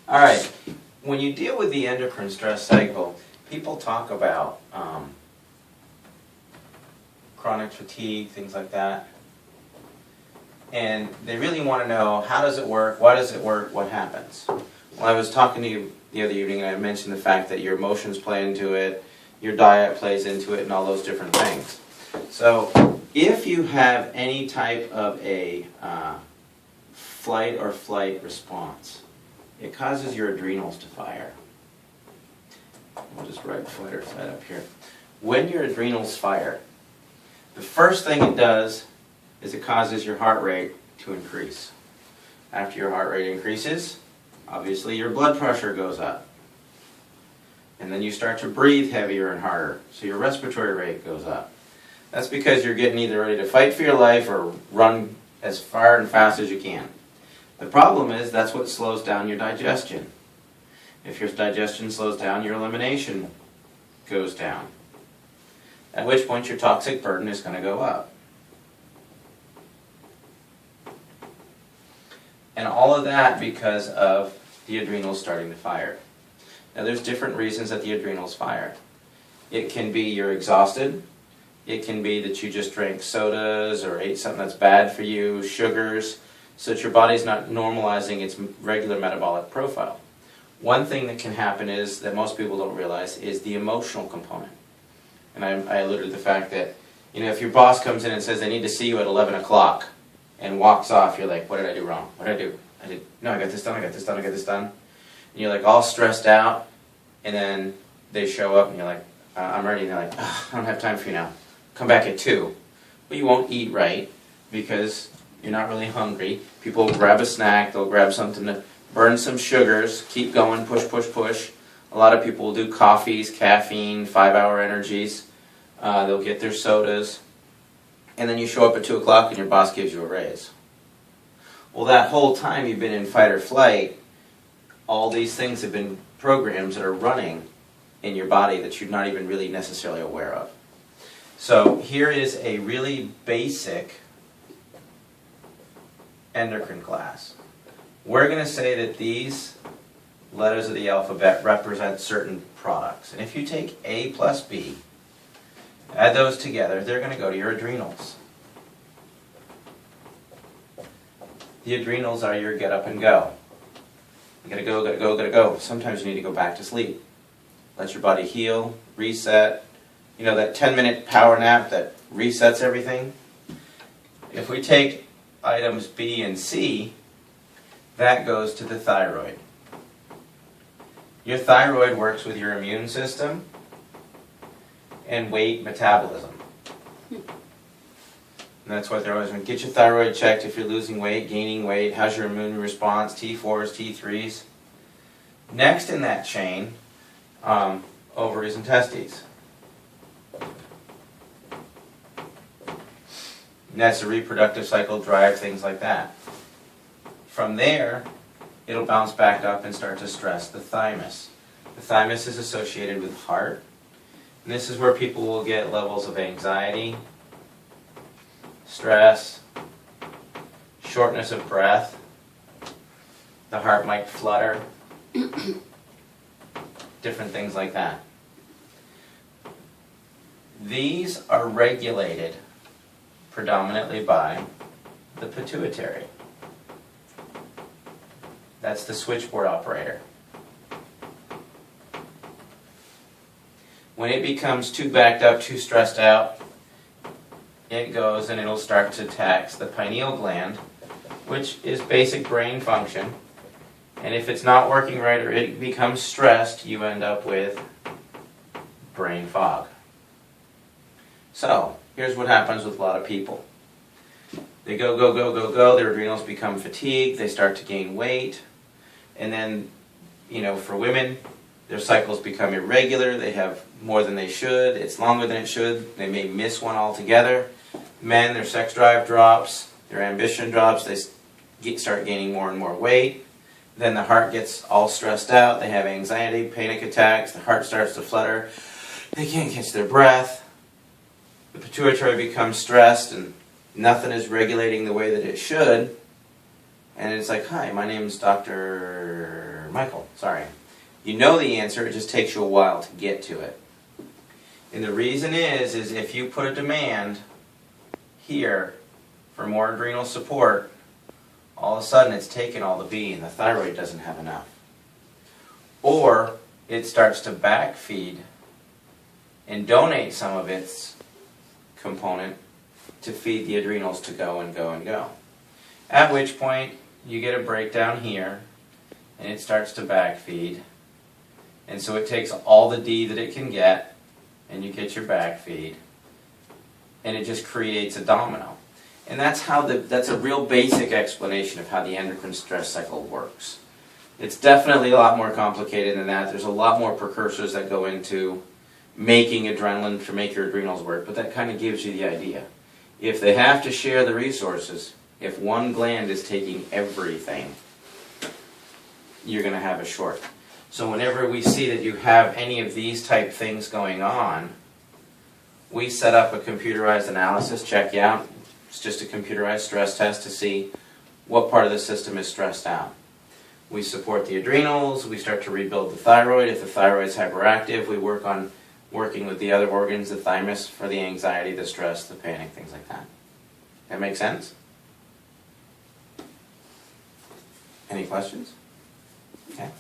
All right. When you deal with the endocrine stress cycle, people talk about chronic fatigue, things like that. And they really want to know, how does it work, why does it work, what happens? Well, I was talking to you the other evening and I mentioned the fact that your emotions play into it, your diet plays into it, and all those different things. So if you have any type of a flight or flight response, it causes your adrenals to fire. We'll just write flight or flight up here. When your adrenals fire, the first thing it does is it causes your heart rate to increase. After your heart rate increases, obviously your blood pressure goes up. And then you start to breathe heavier and harder, so your respiratory rate goes up. That's because you're getting either ready to fight for your life or run as far and fast as you can. The problem is that's what slows down your digestion. If your digestion slows down, your elimination goes down. At which point your toxic burden is going to go up. And all of that because of the adrenals starting to fire. Now there's different reasons that the adrenals fire. It can be you're exhausted. It can be that you just drank sodas or ate something that's bad for you, sugars, so that your body's not normalizing its regular metabolic profile. One thing that can happen is, that most people don't realize, is the emotional component. And I alluded to the fact that, if your boss comes in and says, I need to see you at 11 o'clock, and walks off, you're like, what did I do wrong? What did I do? No, I got this done, I got this done, I got this done. And you're like all stressed out, and then they show up and you're like, I'm ready, and they're like, I don't have time for you now. Come back at 2. But you won't eat right because you're not really hungry. People will grab a snack, they'll grab something to burn some sugars, keep going, push, push, push. A lot of people will do coffees, caffeine, 5-hour energies. They'll get their sodas. And then you show up at 2 o'clock and your boss gives you a raise. Well, that whole time you've been in fight or flight, all these things have been programs that are running in your body that you're not even really necessarily aware of. So here is a really basic endocrine class. We're going to say that these letters of the alphabet represent certain products. And if you take A plus B, add those together, they're going to go to your adrenals. The adrenals are your get up and go. You gotta go, gotta go, gotta go. Sometimes you need to go back to sleep. Let your body heal, reset. That 10-minute power nap that resets everything. If we take items B and C, that goes to the thyroid. Your thyroid works with your immune system and weight metabolism. And that's what they're always going to get your thyroid checked if you're losing weight, gaining weight, how's your immune response, T4s, T3s. Next in that chain, ovaries and testes. And that's the reproductive cycle, drive, things like that. From there, it'll bounce back up and start to stress the thymus. The thymus is associated with heart. And this is where people will get levels of anxiety, stress, shortness of breath. The heart might flutter. Different things like that. These are regulated predominantly by the pituitary. That's the switchboard operator. When it becomes too backed up, too stressed out, it goes and it'll start to tax the pineal gland, which is basic brain function. And if it's not working right or it becomes stressed, you end up with brain fog. So, here's what happens with a lot of people. They go, go, go, go, go, their adrenals become fatigued, they start to gain weight, and then, for women, their cycles become irregular, they have more than they should, it's longer than it should, they may miss one altogether. Men, their sex drive drops, their ambition drops, they start gaining more and more weight. Then the heart gets all stressed out, they have anxiety, panic attacks, the heart starts to flutter, they can't catch their breath, the pituitary becomes stressed and nothing is regulating the way that it should, and it's like, hi, my name is Dr. Michael, sorry. You know the answer, it just takes you a while to get to it. And the reason is if you put a demand here for more adrenal support, all of a sudden it's taking all the B and the thyroid doesn't have enough. Or it starts to backfeed and donate some of its component to feed the adrenals to go and go and go. At which point you get a breakdown here and it starts to backfeed. And so it takes all the D that it can get and you get your backfeed. And it just creates a domino. And that's a real basic explanation of how the endocrine stress cycle works. It's definitely a lot more complicated than that. There's a lot more precursors that go into making adrenaline to make your adrenals work, but that kind of gives you the idea. If they have to share the resources, if one gland is taking everything, you're going to have a short. So whenever we see that you have any of these type things going on, we set up a computerized analysis, check you out. It's just a computerized stress test to see what part of the system is stressed out. We support the adrenals, we start to rebuild the thyroid. If the thyroid's hyperactive, we work on working with the other organs, the thymus, for the anxiety, the stress, the panic, things like that. That make sense? Any questions? Okay.